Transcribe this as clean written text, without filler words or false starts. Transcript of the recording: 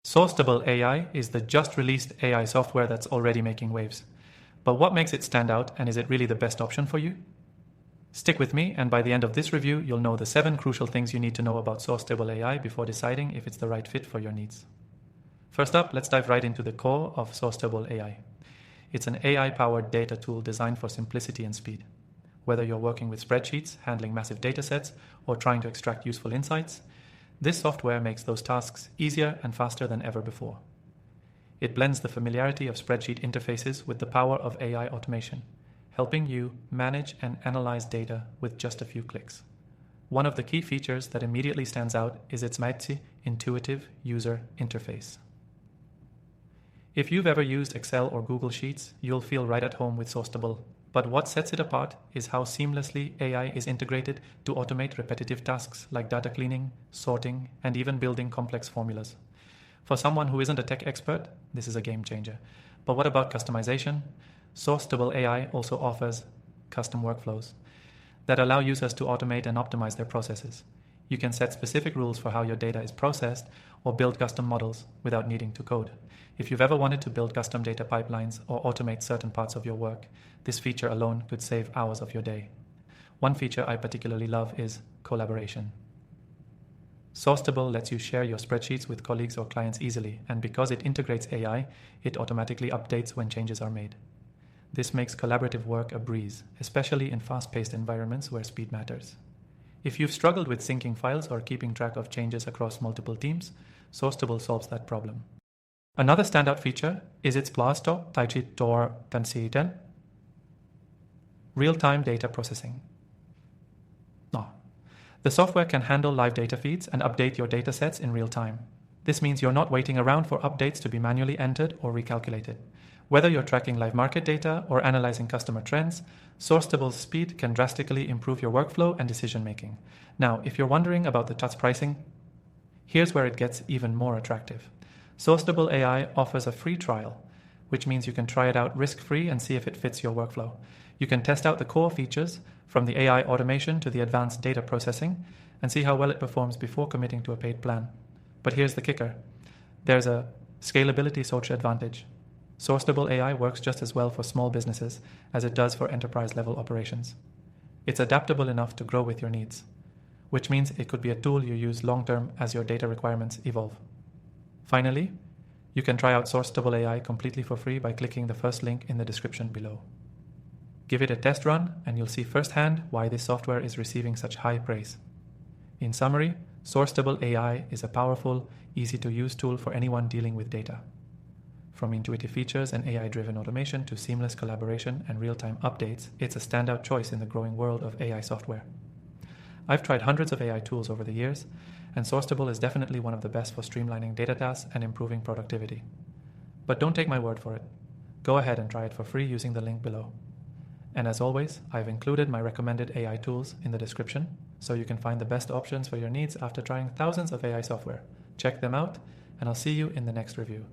Sourcetable AI is the just-released AI software that's already making waves. But what makes it stand out, and is it really the best option for you? Stick with me, and by the end of this review, you'll know the 7 crucial things you need to know about Sourcetable AI before deciding if it's the right fit for your needs. First up, let's dive right into the core of Sourcetable AI. It's an AI-powered data tool designed for simplicity and speed. Whether you're working with spreadsheets, handling massive datasets, or trying to extract useful insights, this software makes those tasks easier and faster than ever before. It blends the familiarity of spreadsheet interfaces with the power of AI automation, helping you manage and analyze data with just a few clicks. One of the key features that immediately stands out is its mighty, intuitive user interface. If you've ever used Excel or Google Sheets, you'll feel right at home with Sourcetable. But what sets it apart is how seamlessly AI is integrated to automate repetitive tasks like data cleaning, sorting, and even building complex formulas. For someone who isn't a tech expert, this is a game changer. But what about customization? Sourcetable AI also offers custom workflows that allow users to automate and optimize their processes. You can set specific rules for how your data is processed or build custom models without needing to code. If you've ever wanted to build custom data pipelines or automate certain parts of your work, this feature alone could save hours of your day. One feature I particularly love is collaboration. Sourcetable lets you share your spreadsheets with colleagues or clients easily, and because it integrates AI, it automatically updates when changes are made. This makes collaborative work a breeze, especially in fast-paced environments where speed matters. If you've struggled with syncing files or keeping track of changes across multiple teams, Sourcetable solves that problem. Another standout feature is its Plasto Taichitor Tansiiten real-time data processing. The software can handle live data feeds and update your datasets in real time. This means you're not waiting around for updates to be manually entered or recalculated. Whether you're tracking live market data or analyzing customer trends, Sourcetable's speed can drastically improve your workflow and decision-making. Now, if you're wondering about the TUTS pricing, here's where it gets even more attractive. Sourcetable AI offers a free trial, which means you can try it out risk-free and see if it fits your workflow. You can test out the core features, from the AI automation to the advanced data processing, and see how well it performs before committing to a paid plan. But here's the kicker. There's a scalability social advantage. Sourcetable AI works just as well for small businesses as it does for enterprise-level operations. It's adaptable enough to grow with your needs, which means it could be a tool you use long-term as your data requirements evolve. Finally, you can try out Sourcetable AI completely for free by clicking the first link in the description below. Give it a test run and you'll see firsthand why this software is receiving such high praise. In summary, Sourcetable AI is a powerful, easy-to-use tool for anyone dealing with data. From intuitive features and AI-driven automation to seamless collaboration and real-time updates, it's a standout choice in the growing world of AI software. I've tried hundreds of AI tools over the years, and Sourcetable is definitely one of the best for streamlining data tasks and improving productivity. But don't take my word for it. Go ahead and try it for free using the link below. And as always, I've included my recommended AI tools in the description, so you can find the best options for your needs after trying thousands of AI software. Check them out, and I'll see you in the next review.